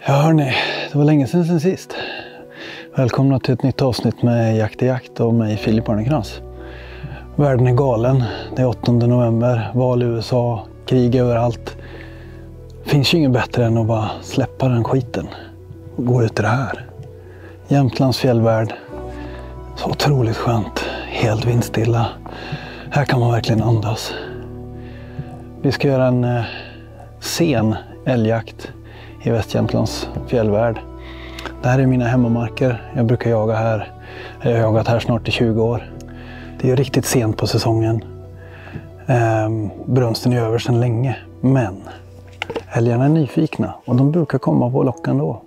Ja hörni, det var länge sedan sist. Välkomna till ett nytt avsnitt med Jakt i jakt och mig Filip Arnekrans. Världen är galen, det är 8 november, val i USA, krig överallt. Finns ju inget bättre än att bara släppa den skiten och gå ut i det här. Jämtlands fjällvärld, så otroligt skönt, helt vindstilla. Här kan man verkligen andas. Vi ska göra en sen älgjakt i Västjämtlands fjällvärld. Det här är mina hemmamarker. Jag brukar jaga här. Jag har jagat här snart i 20 år. Det är riktigt sent på säsongen. Brunsten är över sedan länge. Men älgarna är nyfikna och de brukar komma på locken då.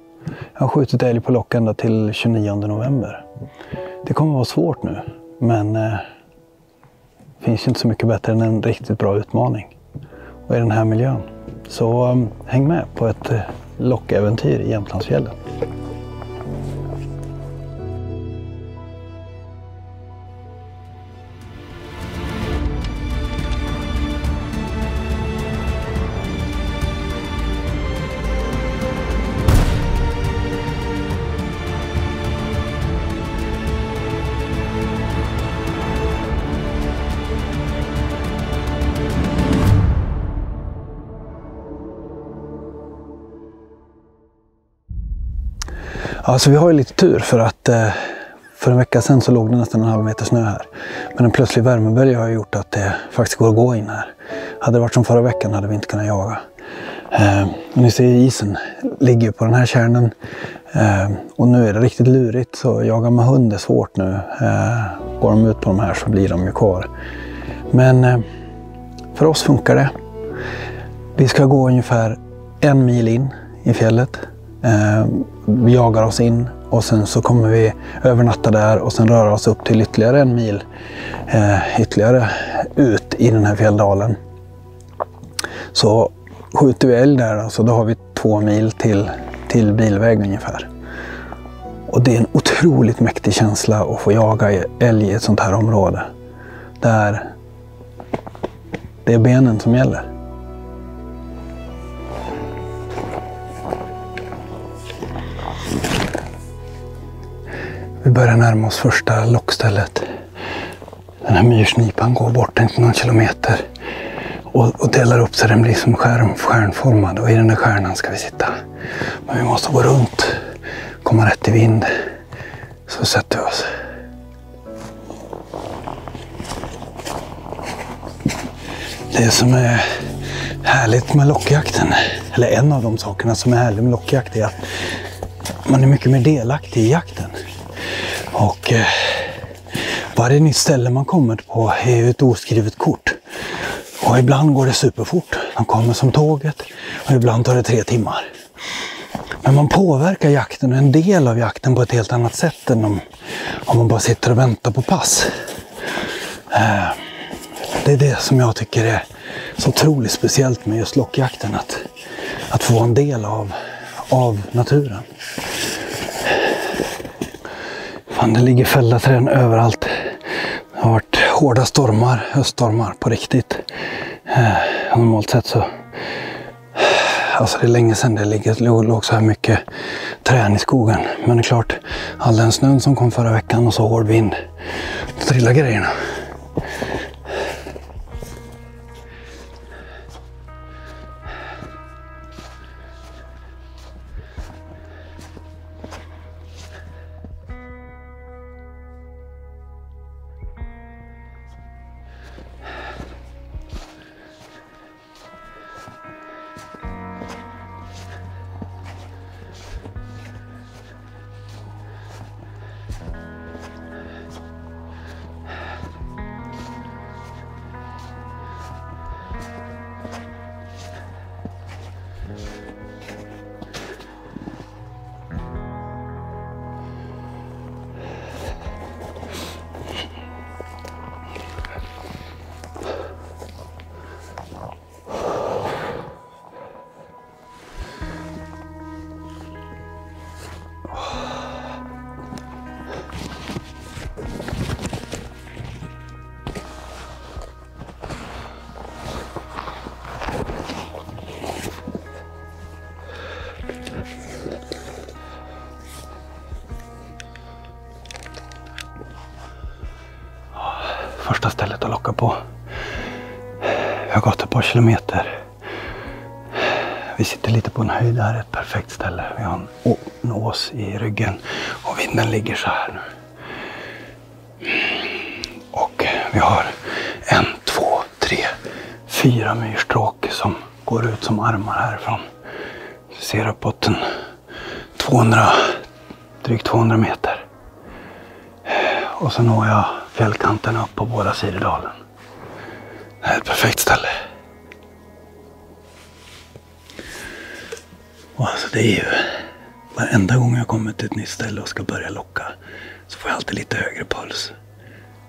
Jag har skjutit älg på lock ända till 29 november. Det kommer vara svårt nu, men det finns inte så mycket bättre än en riktigt bra utmaning. Och i den här miljön. Så häng med på ett lockäventyr i Jämtlandsfjällen. Alltså vi har ju lite tur för att för en vecka sedan så låg det nästan en halv meter snö här. Men en plötslig värmebölja har gjort att det faktiskt går att gå in här. Hade det varit som förra veckan hade vi inte kunnat jaga. Ni ser isen ligger på den här kärnan. Och nu är det riktigt lurigt, så jaga med hund är svårt nu. Går de ut på de här så blir de ju kvar. Men för oss funkar det. Vi ska gå ungefär 1 mil in i fjället. Vi jagar oss in och sen så kommer vi övernatta där och sen röra oss upp till ytterligare 1 mil ytterligare ut i den här fjälldalen. Så skjuter vi älg där, alltså då har vi 2 mil till bilväg ungefär. Och det är en otroligt mäktig känsla att få jaga älg i ett sånt här område. Där det är benen som gäller. Vi börjar närma oss första lockstället. Den här myrsnipan går bort inte någon kilometer och delar upp så den blir som stjärnformad, och i den här stjärnan ska vi sitta. Men vi måste gå runt, komma rätt i vind, så sätter vi oss. Det som är härligt med lockjakten, eller en av de sakerna som är härligt med lockjakt, är att man är mycket mer delaktig i jakten. Och varje nytt ställe man kommer på är ju ett oskrivet kort. Och ibland går det superfort. De kommer som tåget och ibland tar det 3 timmar. Men man påverkar jakten och en del av jakten på ett helt annat sätt än om man bara sitter och väntar på pass. Det är det som jag tycker är så otroligt speciellt med just lockjakten. Att få en del av naturen. Fan, det ligger fällda träd överallt. Det har varit hårda stormar, höststormar på riktigt. Normalt sett så... Alltså det är länge sedan det låg så här mycket träd i skogen. Men det är klart, all den snön som kom förra veckan och så hård vind, då trillar grejerna. har gått ett par kilometer. Vi sitter lite på en höjd. Det här är ett perfekt ställe. Vi har en ås i ryggen och vinden ligger så här nu. Och vi har 1, 2, 3, 4 myrstråk som går ut som armar härifrån. Vi ser uppåt en drygt 200 meter. Och så når jag fjällkanten upp på båda sidor dalen. Det här är ett perfekt ställe. Och alltså det är ju varenda gång jag kommer till ett nytt ställe och ska börja locka så får jag alltid lite högre puls.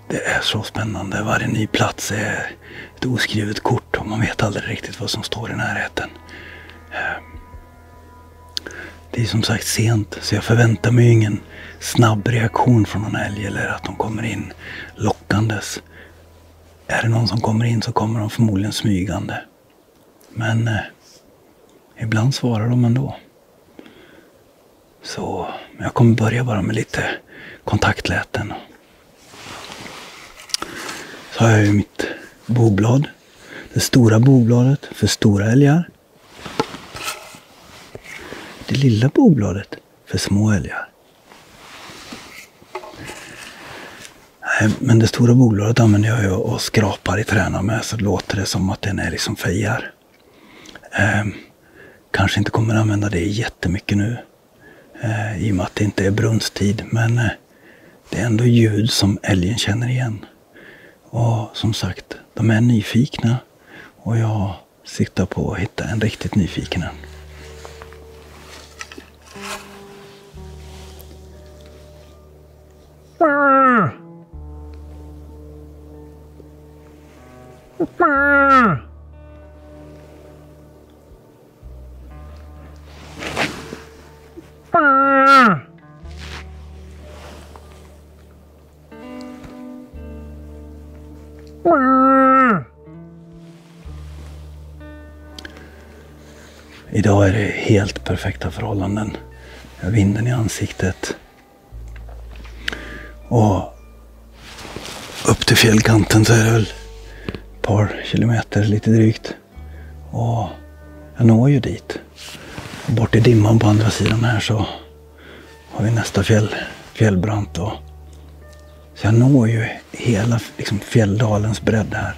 Det är så spännande. Varje ny plats är ett oskrivet kort och man vet aldrig riktigt vad som står i närheten. Det är som sagt sent så jag förväntar mig ingen snabb reaktion från någon älg eller att de kommer in lockandes. Är det någon som kommer in så kommer de förmodligen smygande. Men ibland svarar de ändå. Så jag kommer börja bara med lite kontaktläten. Så har jag ju mitt boblad. Det stora bobladet för stora älgar. Det lilla bobladet för små älgar. Men det stora bobladet använder jag ju och skrapar i träna med så låter det som att den är liksom fejar. Kanske inte kommer att använda det jättemycket nu. I och med att det inte är brunsttid. Men det är ändå ljud som älgen känner igen. Och som sagt, de är nyfikna. Och jag siktar på att hitta en riktigt nyfiken än. Idag är det helt perfekta förhållanden. Jag har vinden i ansiktet. Och upp till fjällkanten så är det väl ett par kilometer lite drygt. Och jag når ju dit. Och bort i dimman på andra sidan här så har vi nästa fjällbrant. Så jag når ju hela liksom, fjälldalens bredd här.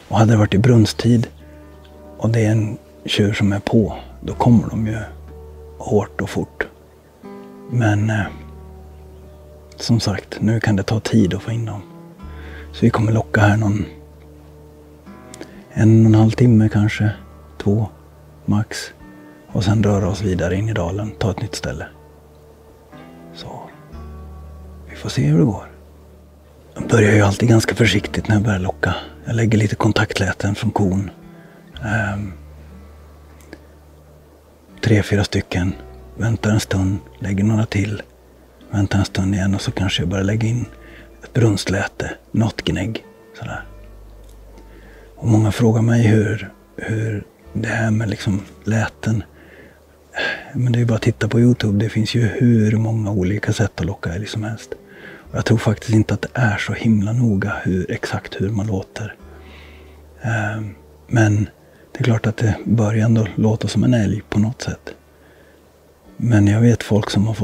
Och hade det varit i brunsttid och det är en tjur som är på, då kommer de ju hårt och fort. Men som sagt, nu kan det ta tid att få in dem. Så vi kommer locka här någon 1,5 timme kanske, 2 max. Och sen röra oss vidare in i dalen, ta ett nytt ställe. Så vi får se hur det går. Jag börjar ju alltid ganska försiktigt när jag börjar locka. Jag lägger lite kontaktläten från kon. 3-4 stycken. Väntar en stund, lägger några till. Väntar en stund igen och så kanske jag börjar lägga in ett brunstläte, något gnägg. Sådär. Och många frågar mig hur det här med liksom läten. Men det är bara att titta på YouTube. Det finns ju hur många olika sätt att locka älg som helst. Och jag tror faktiskt inte att det är så himla noga exakt hur man låter. Men det är klart att det börjar ändå låta som en älg på något sätt. Men jag vet folk som har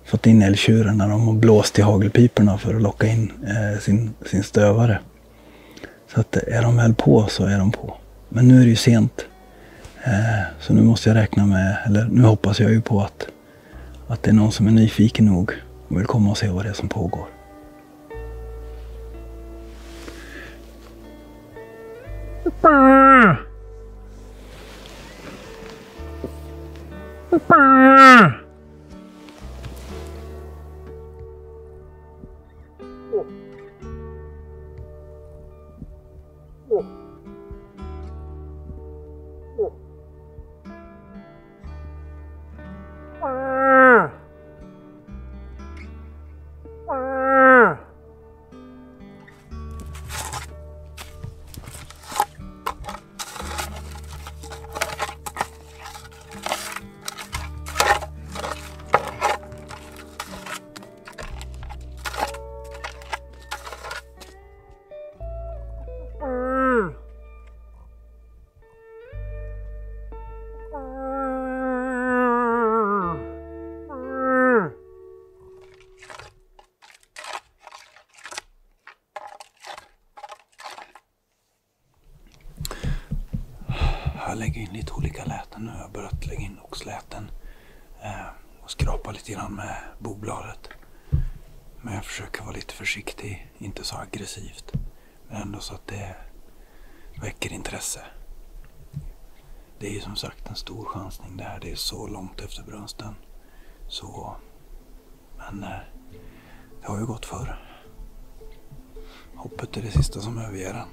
fått in älgtjuren när de har blåst i hagelpiporna för att locka in sin stövare. Så att är de väl på så är de på. Men nu är det ju sent. Så nu måste jag räkna med, eller nu hoppas jag ju på att det är någon som är nyfiken nog och vill komma och se vad det är som pågår. lägga in lite olika läten nu. Jag har börjat lägga in oxläten och skrapa lite grann med bobladet. Men jag försöker vara lite försiktig, inte så aggressivt. Men ändå så att det väcker intresse. Det är ju som sagt en stor chansning det här. Det är så långt efter brunsten. Så, men det har ju gått förr. Hoppet är det sista som överger en.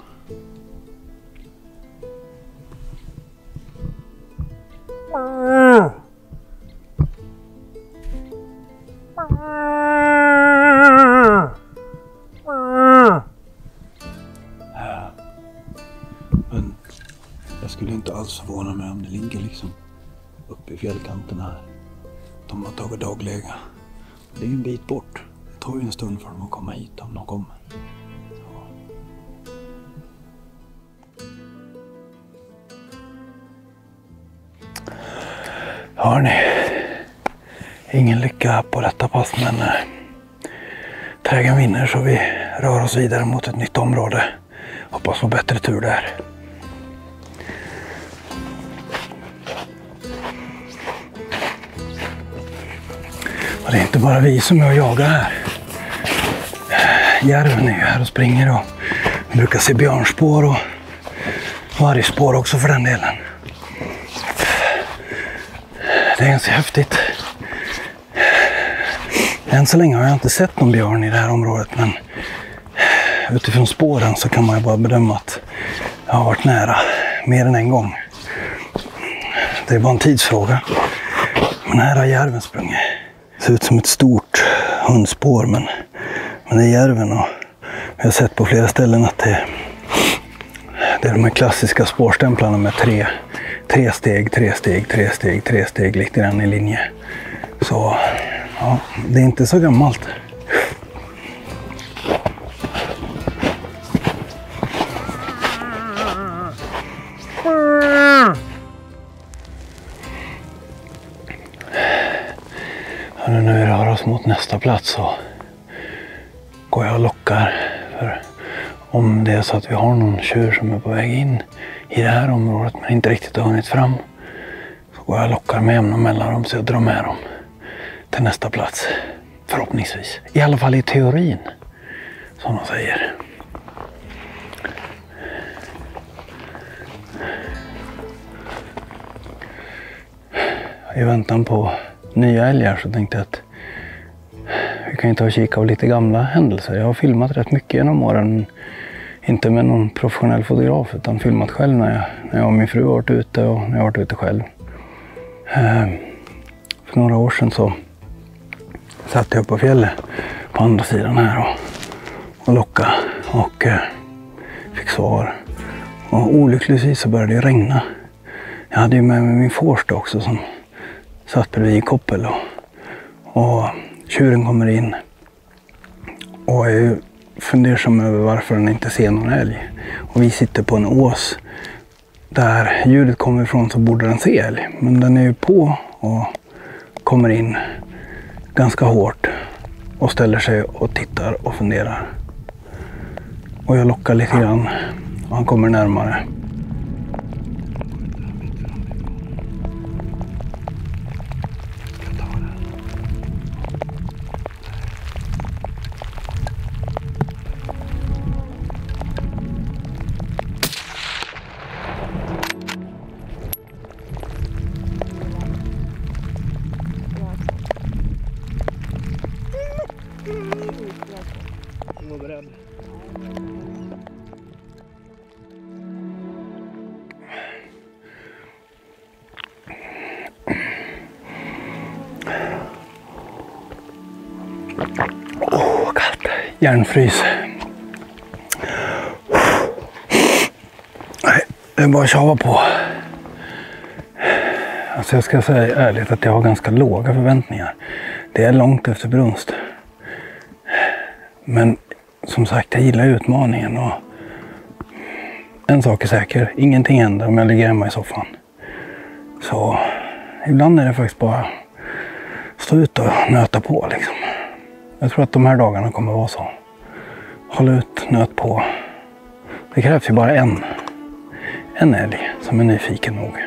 Men jag skulle inte alls förvåna mig om det ligger liksom uppe i fjällkanten här. De har tagit dagläge. Det är ju en bit bort. Det tar ju en stund för dem att komma hit om de kommer. Hörrni, ingen lycka på detta pass, men trägen vinner så vi rör oss vidare mot ett nytt område. Hoppas på bättre tur där. Och det är inte bara vi som är och jagar här. Järven är ju här och springer och vi brukar se björnspår och vargspår också för den delen. Det är ganska häftigt. Än så länge har jag inte sett någon björn i det här området, men utifrån spåren så kan man ju bara bedöma att jag har varit nära mer än en gång. Det är bara en tidsfråga. Men här har järven sprungit. Det ser ut som ett stort hundspår, men det är järven, och vi har sett på flera ställen att det är de här klassiska spårstämplarna med tre steg lite grann i linje. Så ja, det är inte så gammalt. Ja, nu när vi rör oss mot nästa plats så går jag och lockar, för om det är så att vi har någon tjur som är på väg in i det här området men inte riktigt har hunnit fram, så går jag och lockar med jämna mellanrum så jag drar med dem till nästa plats. Förhoppningsvis. I alla fall i teorin, som de säger. I väntan på nya älgar så tänkte jag att vi kan ju ta och kika av lite gamla händelser. Jag har filmat rätt mycket genom åren. Inte med någon professionell fotograf, utan filmat själv när jag och min fru har varit ute och när jag har varit ute själv. För några år sedan så satt jag på fjället på andra sidan här och lockade och fick svar. Och olyckligtvis så började det regna. Jag hade ju med mig min Forsta också som satt bredvid koppel och tjuren kommer in och är ju fundersam över varför den inte ser någon älg. Och vi sitter på en ås där ljudet kommer ifrån, så borde den se älg. Men den är ju på och kommer in ganska hårt och ställer sig och tittar och funderar. Och jag lockar lite grann och han kommer närmare. Åh, kallt. Järnfrys. Nej, det är bara att tjava på. Alltså jag ska säga ärligt att jag har ganska låga förväntningar. Det är långt efter brunst. Men som sagt, jag gillar utmaningen och en sak är säker, ingenting händer om jag ligger hemma i soffan. Så ibland är det faktiskt bara stå ut och nöta på liksom. Jag tror att de här dagarna kommer vara så. Håll ut, nöt på. Det krävs ju bara en älg som är nyfiken nog.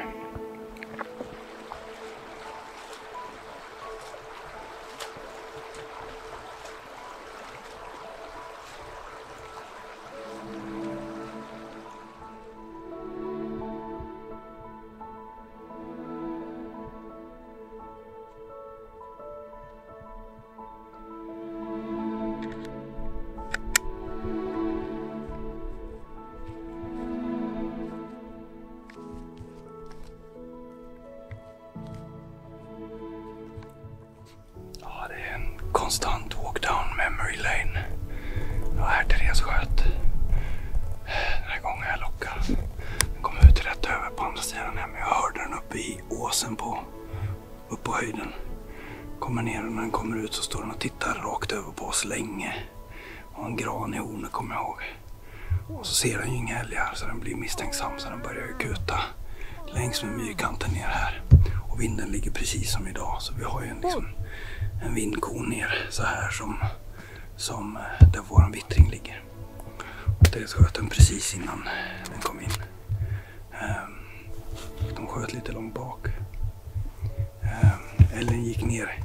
Konstant walk down memory lane. Det var här Therese sköt. Den här gången jag lockade. Den kom ut rätt över på andra sidan hem. Jag hörde den uppe i åsen upp på höjden. Kommer ner och när den kommer ut så står den och tittar rakt över på oss länge. Och en gran i hornet kommer jag ihåg. Och så ser den ju inga älgar så den blir misstänksam så den börjar ju kuta längs med myrkanten ner här. Och vinden ligger precis som idag så vi har ju en vindkon ner så här som där våran vittring ligger. Det sköt den precis innan den kom in. De sköt lite långt bak. Älgen gick ner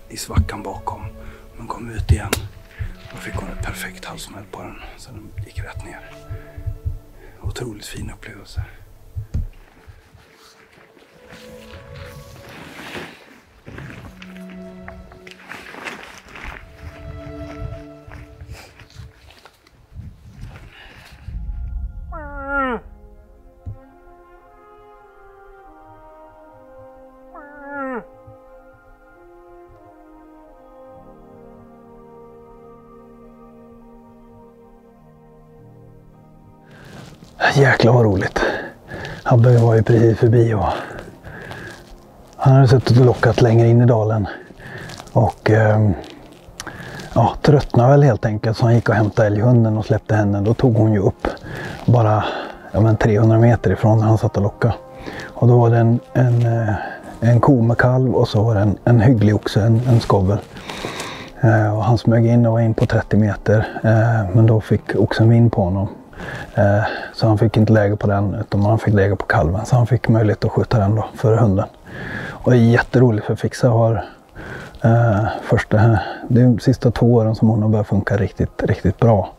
i svackan bakom men kom ut igen. Då fick hon ett perfekt halsmäll på den så den gick rätt ner. Otroligt fin upplevelse. Jäklar vad roligt. Habbe var ju precis förbi och han hade suttit och lockat längre in i dalen. Och tröttnade väl helt enkelt så han gick och hämtade älghunden och släppte henne. Då tog hon ju upp bara 300 meter ifrån när han satt och lockade. Och då var det en ko med kalv och så var det en hygglig oxe, en skovel. Och han smög in och var in på 30 meter men då fick oxen vind på honom. Så han fick inte läge på den utan han fick läge på kalven. Så han fick möjlighet att skjuta den då före hunden. Och det är jätteroligt för Fixa har det är de sista 2 åren som hon har börjat funka riktigt bra.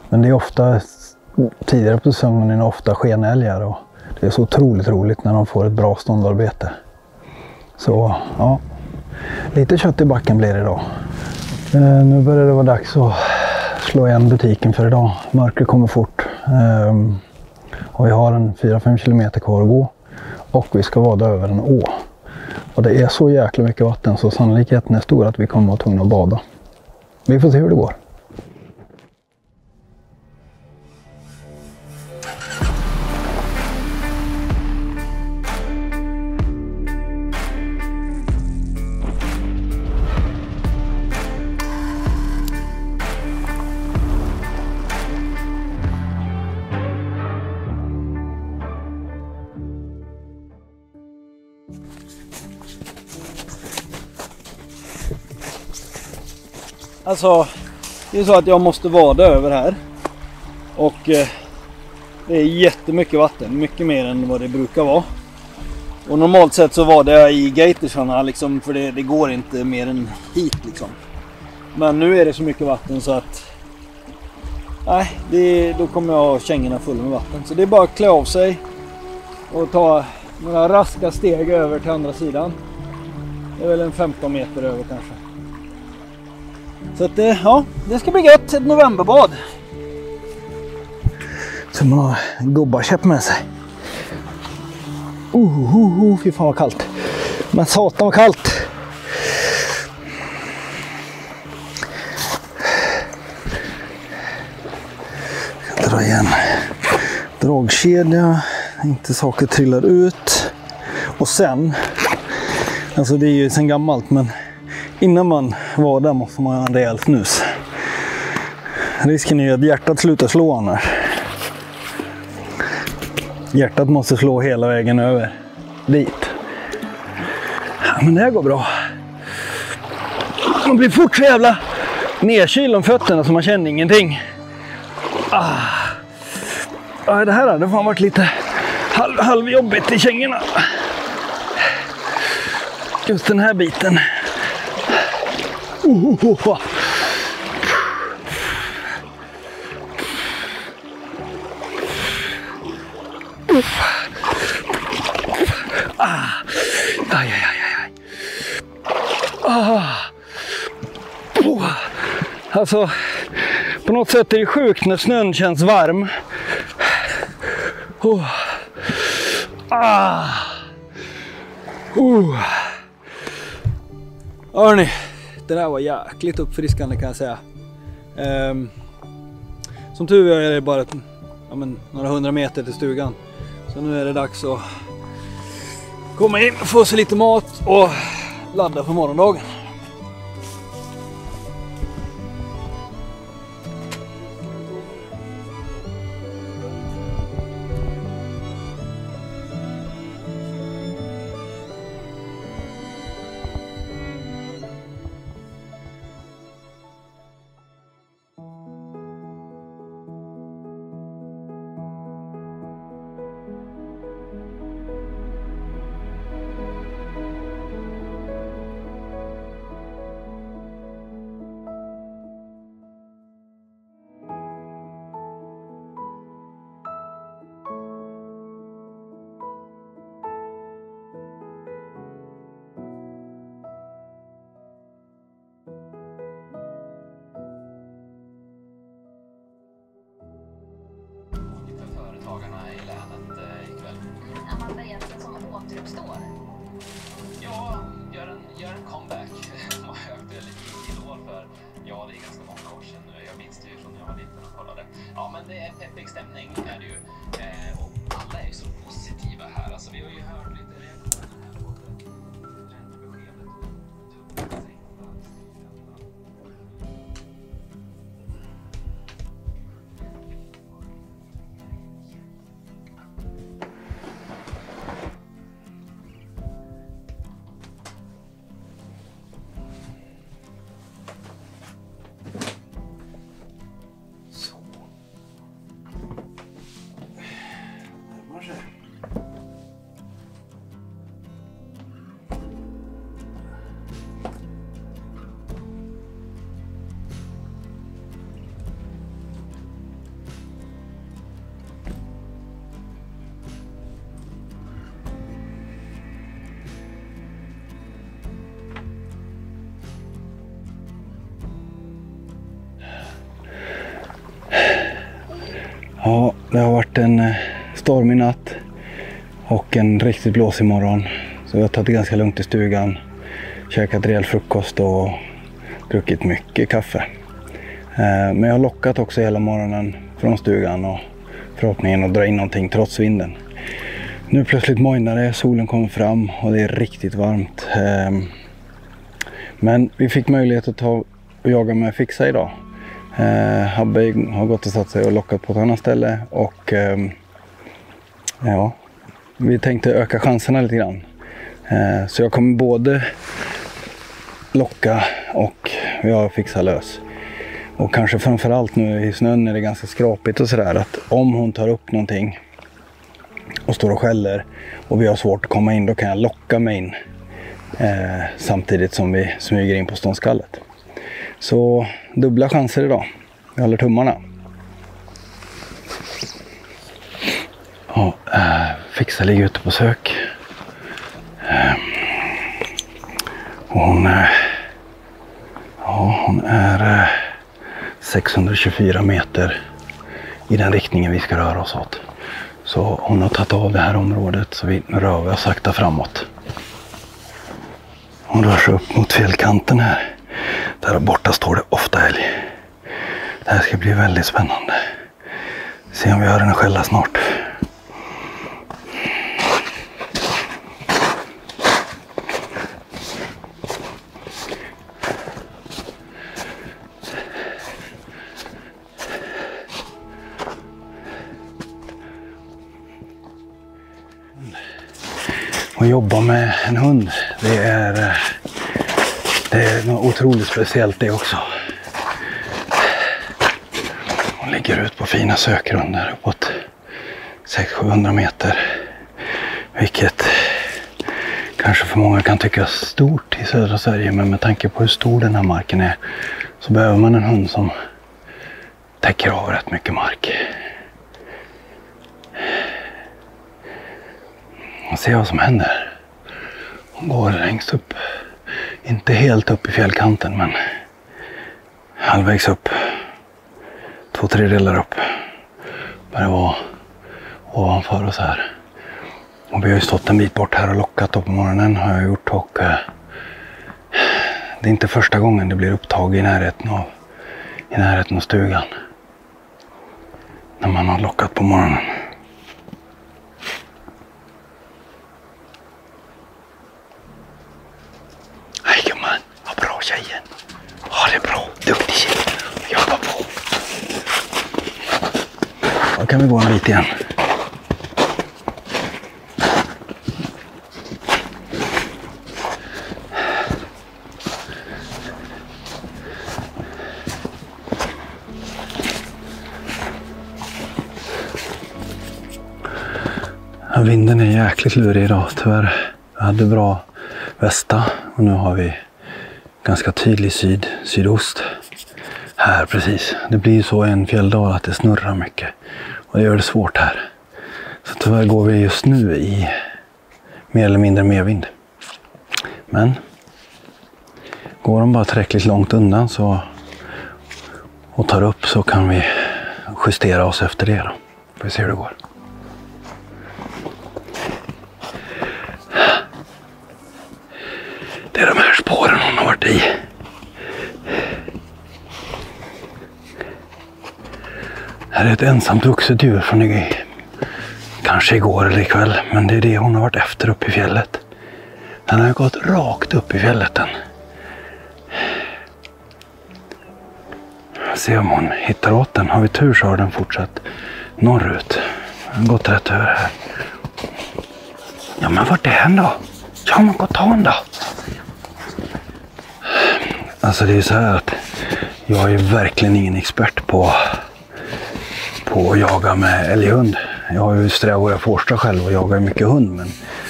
Men det är ofta tidigare på säsongen är det ofta skenälgar och det är så otroligt roligt när de får ett bra ståndarbete. Så ja, lite kött i backen blir det idag. Nu börjar det vara dags att slå igen butiken för idag. Mörkret kommer fort. Och vi har en 4-5 kilometer kvar att gå. Och vi ska vada över en å. Och det är så jäkla mycket vatten så sannolikheten är stor att vi kommer att vara tvungna att bada. Vi får se hur det går. Alltså, det är så att jag måste vada över här. Och det är jättemycket vatten, mycket mer än vad det brukar vara. Och normalt sett så var det i gatersarna liksom, för det går inte mer än hit liksom. Men nu är det så mycket vatten så att då kommer jag ha kängorna fulla med vatten. Så det är bara att klä av sig och ta några raska steg över till andra sidan. Det är väl en 15 meter över kanske. Så att det ska bli gött, ett novemberbad. Så man har gubbarkäpp med sig. Fy fan vad kallt. Men satan vad kallt. Jag drar igen dragkedja. Inte saker trillar ut. Och sen, alltså det är ju sen gammalt men innan man var där måste man ha en rejäl snus. Risken är att hjärtat slutar slå annars. Hjärtat måste slå hela vägen över dit. Ja, men det här går bra. Man blir fort så jävla nedkyld om fötterna så man känner ingenting. Ja, det här hade fan varit lite halvjobbigt i kängorna. Just den här biten. Alltså, på något sätt är det sjukt när snön känns varm. Hörrni, det där var jäkligt uppfriskande kan jag säga. Som tur är det bara några 100 meter till stugan. Så nu är det dags att komma in, få sig lite mat och ladda för morgondagen. I länet ikväll. Amanda Jensen som återuppstår. Ja, gör en comeback. Som har högt lite idol för, ja, det är ganska många år sedan nu. Jag minns det ju från när jag var liten och kollade. Ja, men det är peppig stämning är det ju. Och alla är ju så positiva här. Alltså, vi har ju hört lite reaktioner här på räntebeskedet och Ja, det har varit en stormig natt och en riktigt blåsig morgon. Så jag har tagit det ganska lugnt i stugan, käkat rejäl frukost och druckit mycket kaffe. Men jag har lockat också hela morgonen från stugan och förhoppningen att dra in någonting trots vinden. Nu plötsligt mojnar det, solen kommer fram och det är riktigt varmt. Men vi fick möjlighet att ta och jaga med Fixa idag. Habbe har gått och satt sig och lockat på ett annat ställe och ja, vi tänkte öka chanserna lite grann. Så jag kommer både locka och jag fixar lös. Och kanske framförallt nu i snön är det ganska skrapigt och sådär, att om hon tar upp någonting och står och skäller och vi har svårt att komma in, då kan jag locka mig in samtidigt som vi smyger in på ståndskallet. Så dubbla chanser idag. Vi håller tummarna. Ja, Fixa ligger ute på sök. Och hon är 624 meter i den riktningen vi ska röra oss åt. Så hon har tagit av det här området, så vi rör oss sakta framåt. Hon rör sig upp mot fjällkanten här. Där borta står det ofta älg. Det här ska bli väldigt spännande. Se om vi hör henne skälla snart. Att jobba med en hund, det är något otroligt speciellt det också. Hon ligger ut på fina sökrunder uppåt 600-700 meter. Vilket kanske för många kan tyckas stort i södra Sverige, men med tanke på hur stor den här marken är så behöver man en hund som täcker av rätt mycket mark. Och se vad som händer. Hon går längst upp. Inte helt upp i fjällkanten, men halvvägs upp. 2-3 delar upp. Börjar vara ovanför oss här. Och vi har ju stått en bit bort här och lockat på morgonen har jag gjort. Och det är inte första gången det blir upptag i närheten av stugan. När man har lockat på morgonen. Hej gumman, vad bra tjejen. Ja, det är bra, duktig tjej. Jobba på. Då kan vi gå en bit igen. Vinden är jäkligt lurig idag, tyvärr. Jag hade bra västa och nu har vi ganska tydlig sydost. Här precis. Det blir ju så i en fjälldal att det snurrar mycket och det gör det svårt här. Så tyvärr går vi just nu i mer eller mindre medvind. Men går de bara tillräckligt långt undan och tar upp så kan vi justera oss efter det då. Får vi se hur det går. Det är de här spåren hon har varit i. Här är ett ensamt vuxet djur från kanske igår eller ikväll. Men det är det hon har varit efter upp i fjället. Den har gått rakt upp i fjället den. Se om hon hittar åt den. Har vi tur så har den fortsatt norrut. Den har gått rätt över här. Ja, men vart är den då? Ja, men gå ta den då. Alltså det är så här att jag är verkligen ingen expert på att jaga med älghund. Jag har ju strävare forstra själv och jagar mycket hund, men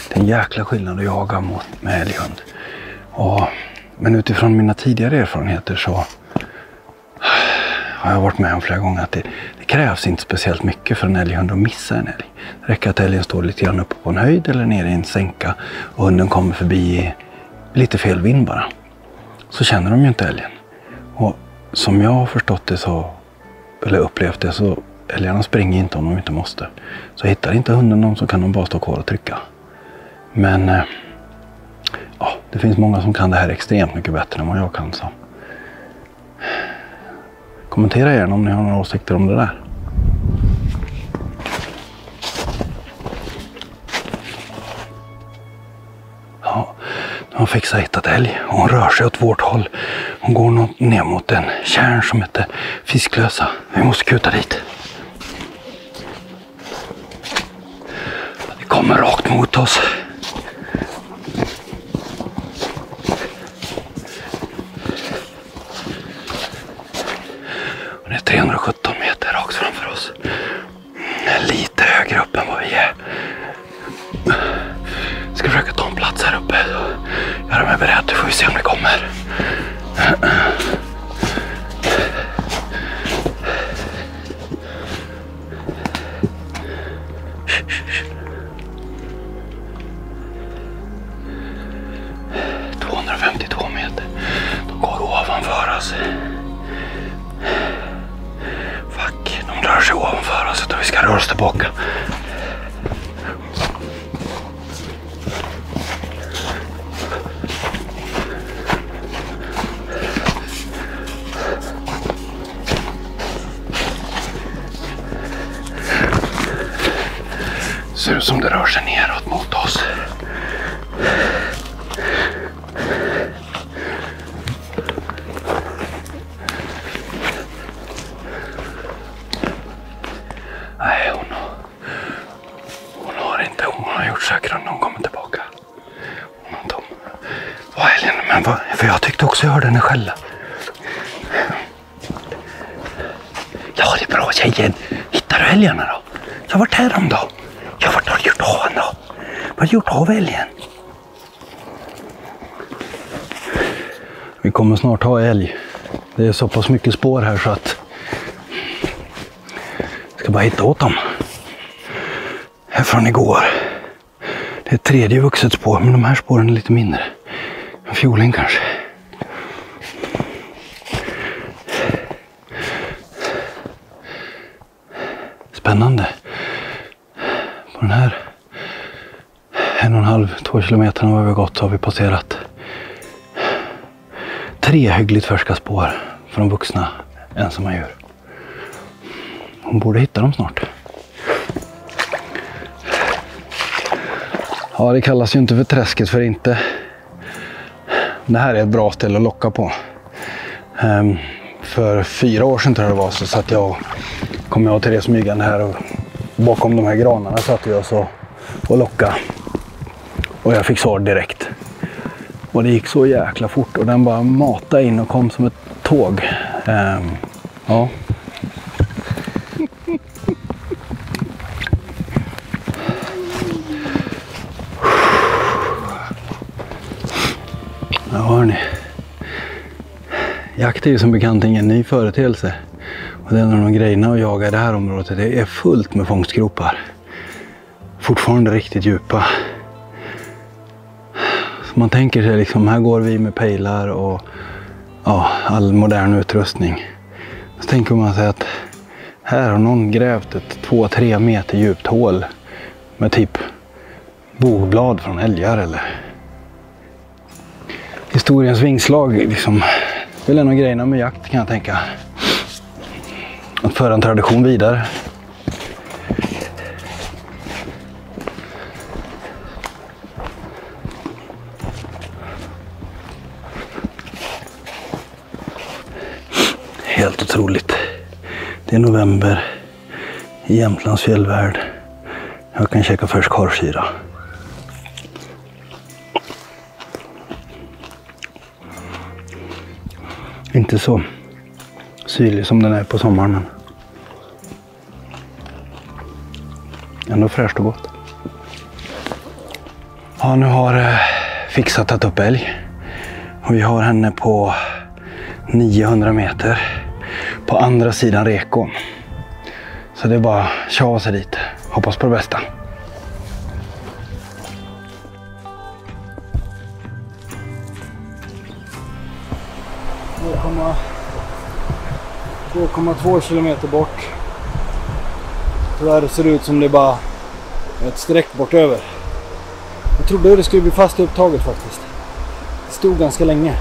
det är en jäkla skillnad att jaga med älghund. Men utifrån mina tidigare erfarenheter så har jag varit med om flera gånger att det krävs inte speciellt mycket för en älghund att missa en älg. Det räcker att älgen står lite grann uppe på en höjd eller nere i en sänka och hunden kommer förbi i lite fel vind bara. Så känner de ju inte älgen. Och som jag har förstått det eller upplevt det så älgarna springer inte om de inte måste. Så hittar inte hunden dem så kan de bara stå kvar och trycka. Men det finns många som kan det här extremt mycket bättre än vad jag kan. Så. Kommentera gärna om ni har några åsikter om det där. Ja, nu har Fixa hittat älg och hon rör sig åt vårt håll. Hon går ner mot en kärn som heter Fisklösa. Vi måste kuta dit. Det kommer rakt mot oss. Och det är 317 meter rakt framför oss. Lite högre upp än vad vi är. Ska försöka ta en plats här uppe. Göra mig beredd, får vi se om det kommer. De går ovanför oss. Fuck, de rör sig ovanför oss och vi ska röra oss tillbaka. Ser ut som det rör sig neråt mot oss. Nej, hon har gjort säkert om hon kommer tillbaka. Hon har tom. Vad är det? Men för jag tyckte också jag hörde henne skälla. Ja, det är bra tjejen. Hittar du älgarna då? Så vart är de då? Ja, vart har du gjort av han då? Vad har du gjort av älgen? Vi kommer snart ha älg. Det är så pass mycket spår här så att jag ska bara hitta åt dem. Härifrån igår. Det är ett tredje vuxet spår, men de här spåren är lite mindre. En fjoling kanske. Spännande. På den här 1,5-2 kilometer har vi gått så har vi passerat 3 hyggligt färska spår från vuxna ensamma djur. Hon borde hitta dem snart. Ja, det kallas ju inte för träsket för inte. Det här är ett bra ställe att locka på. För 4 år sedan tror jag det var så satt jag och kom jag till det smygande här och bakom de här granarna satt vi oss och locka. Och jag fick svar direkt. Och det gick så jäkla fort och den bara matade in och kom som ett tåg. Ja. Ja, hörni. Jakt är ju som bekant ingen ny företeelse. Och det är en av de grejerna att jaga i det här området. Det är fullt med fångstgropar. Fortfarande riktigt djupa. Så man tänker sig liksom, här går vi med pejlar och ja, all modern utrustning. Så tänker man sig att här har någon grävt ett 2-3 meter djupt hål med typ bogblad från älgar eller historiens vingslag liksom. Det är en av grejerna med jakt kan jag tänka. Att föra en tradition vidare. Helt otroligt. Det är november i Jämtlands fjällvärld. Jag kan käka färsk harsyra. Inte så syrlig som den är på sommaren. Ändå fräscht och gott. Ja, nu har fixat tagit upp älg. Och vi har henne på 900 meter på andra sidan Rekån. Så det är bara att tjava sig dit. Hoppas på det bästa. - 2,2 kilometer bort. Tyvärr ser det ut som det är bara ett streck bort över. Jag trodde det skulle bli fast upptaget faktiskt. Det stod ganska länge.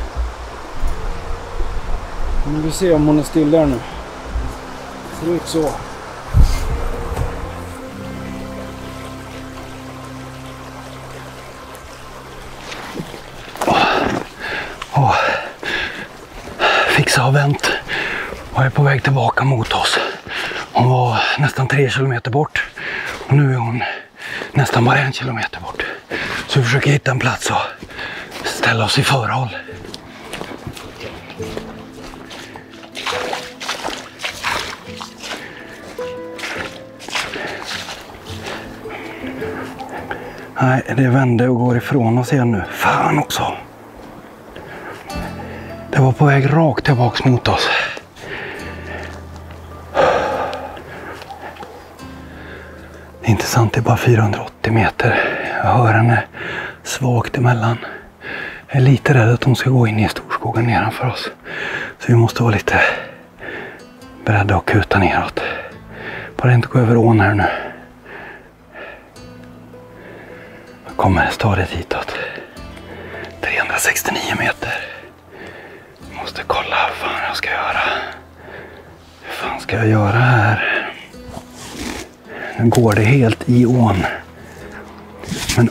Men vi ser om hon är still där nu. Det ser ut så. Fixa och vänt. Och är på väg tillbaka mot oss. Hon var nästan 3 kilometer bort. Och nu är hon nästan bara 1 kilometer bort. Så vi försöker hitta en plats och ställa oss i förhåll. Nej, det vände och går ifrån oss igen nu. Fan också. Det var på väg rakt tillbaks mot oss. Det är inte sant, det är bara 480 meter. Jag hör henne svagt emellan. Jag är lite rädd att hon ska gå in i storskogen nedanför oss. Så vi måste vara lite beredda att kuta neråt. Bara inte gå över ån här nu. Jag kommer stadigt hitåt. 369 meter. Jag måste kolla vad fan jag ska göra. Hur fan ska jag göra här? Nu går det helt i ån. Men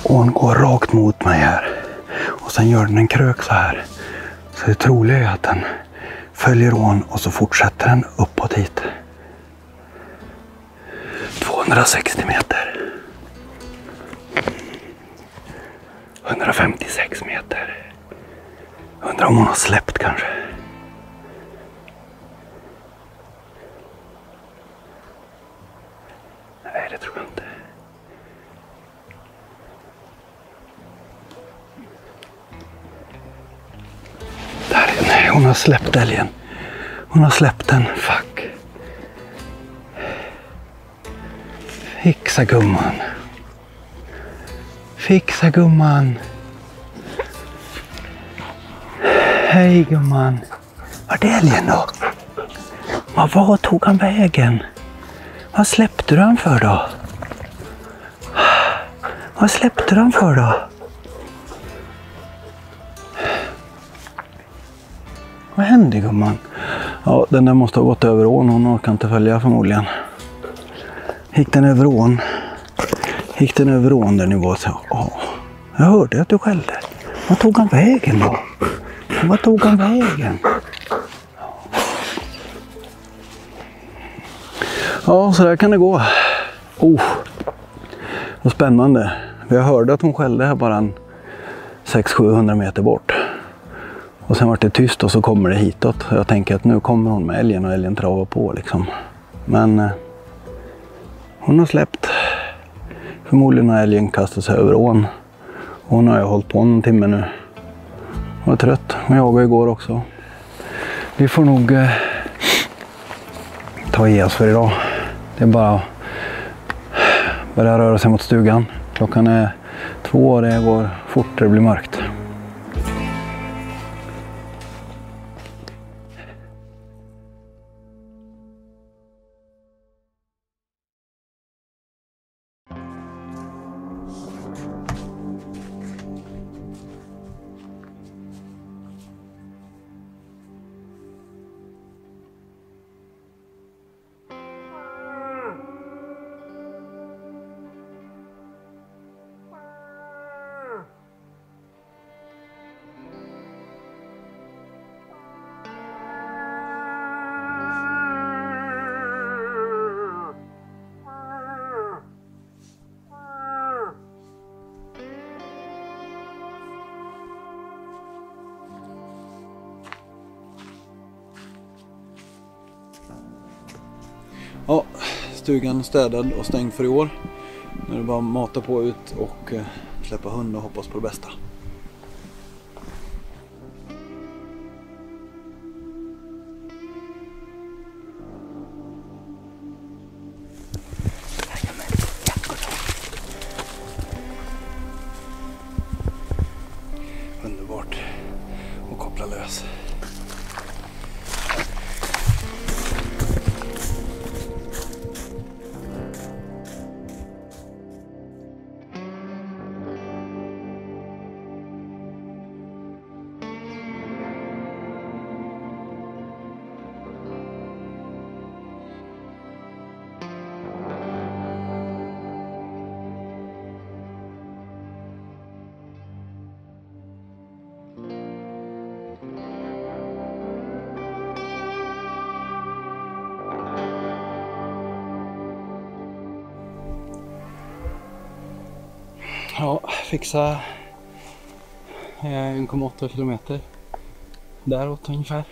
ån går rakt mot mig här. Och sen gör den en krök så här. Så det troliga är att den följer ån och så fortsätter den uppåt hit. 260 meter. 156 meter. Undrar om hon har släppt kanske. hon har släppt älgen. Hon har släppt den. Fuck. Fixa gumman. Fixa gumman. Hej gumman. Var är älgen då? Vad tog han vägen? Vad släppte du han för då? Vad släppte du han för då? Vad hände gumman? Ja, den där måste ha gått över ån. Hon kan inte följa förmodligen. Gick den över ån? Gick den över ån där ni var så? Ja, jag hörde att du skällde. Vad tog han vägen då? Vad tog han vägen? Ja, så där kan det gå. Vad spännande. Jag hörde att hon skällde här bara en 600-700 meter bort. Och sen var det tyst och så kommer det hitåt. Jag tänker att nu kommer hon med älgen och älgen travar på liksom. Men hon har släppt. Förmodligen har älgen kastat sig över ån. Och hon har ju hållit på en timme nu. Hon är trött. Hon jagade igår också. Vi får nog ta i oss för idag. Det är bara att börja röra sig mot stugan. Klockan är 2 och det går fort, det blir mörkt. Ja, stugan städad och stängd för i år. Nu är det bara att mata på ut och släppa hund och hoppas på det bästa. Underbart att koppla lös. Ja, fixa 1,8 kilometer däråt ungefär.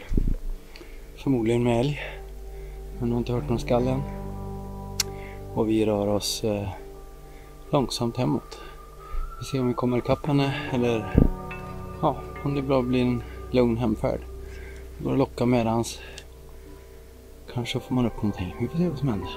Förmodligen med älg. Men jag har inte hört någon skall än. Och vi rör oss långsamt hemåt. Vi ser om vi kommer ikapp henne eller ja, om det bara blir en lugn hemfärd. Det går att locka med hans. Kanske får man upp någonting. Vi får se vad som händer.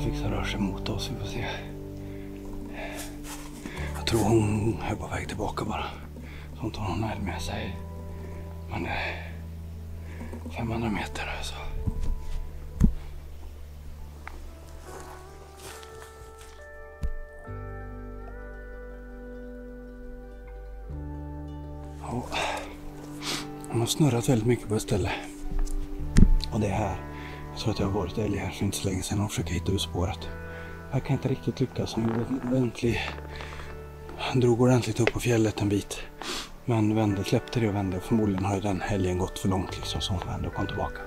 Fixa rör sig mot oss, vi får se. Jag tror hon är på väg tillbaka bara. Så hon tar någon älg med sig. Men det är 500 meter alltså. Ja, hon har snurrat väldigt mycket på ett ställe. Och det är här. Jag tror att jag har varit älg här för inte så länge sedan och försöker hitta ut spåret. Jag kan inte riktigt lyckas. Han drog ordentligt upp på fjället en bit. Men vände, släppte det och vände. Förmodligen har den helgen gått för långt liksom, så hon vände och kom tillbaka.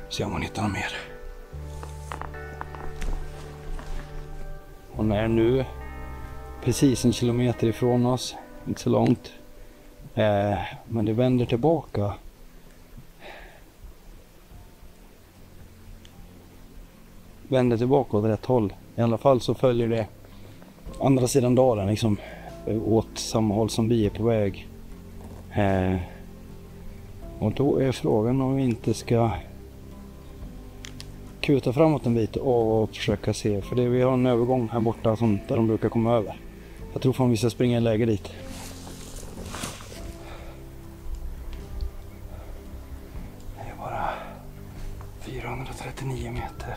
Se om hon hittar något mer. Hon är nu precis 1 kilometer ifrån oss. Inte så långt. Men det vänder tillbaka. Vänder tillbaka åt rätt håll. I alla fall så följer det andra sidan dalen liksom, åt samma håll som vi är på väg. Och då är frågan om vi inte ska kuta framåt en bit och försöka se. För vi har en övergång här borta där de brukar komma över. Jag tror fan vi ska springa i läge dit. Det är bara 439 meter.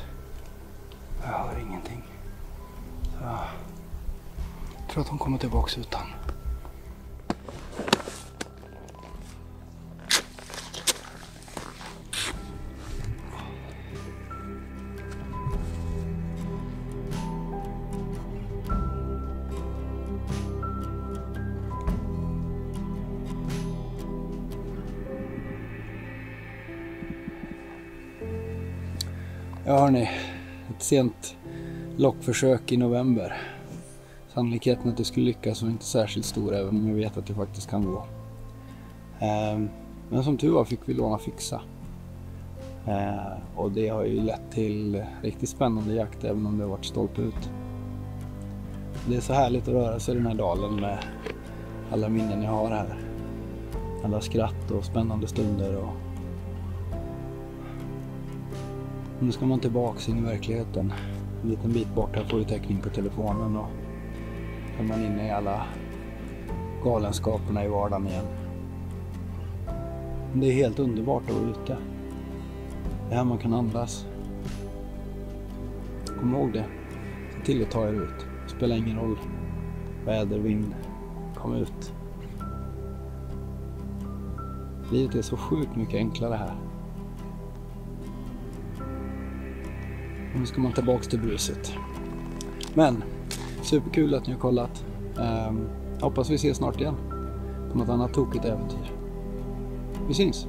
Jag hör ingenting. Så jag tror att hon kommer tillbaka utan. Ja hörni, ett sent lockförsök i november. Sannolikheten att det skulle lyckas var inte särskilt stor, även om jag vet att det faktiskt kan gå. Men som tur var fick vi låna fixa. Och det har ju lett till riktigt spännande jakt, även om det har varit stolpe ut. Det är så härligt att röra sig i den här dalen med alla minnen jag har här. Alla skratt och spännande stunder. Och nu ska man tillbaka in i verkligheten. En liten bit bort här får vi täckning på telefonen och är man inne i alla galenskaperna i vardagen igen. Men det är helt underbart att vara ute. Det här man kan andas. Kom ihåg det. Se till att ta er ut. Spelar ingen roll. Väder, vind. Kom ut. Livet är så sjukt mycket enklare här. Och nu ska man tillbaka till bruset. Men superkul att ni har kollat. Hoppas vi ses snart igen på något annat tokigt äventyr. Vi syns!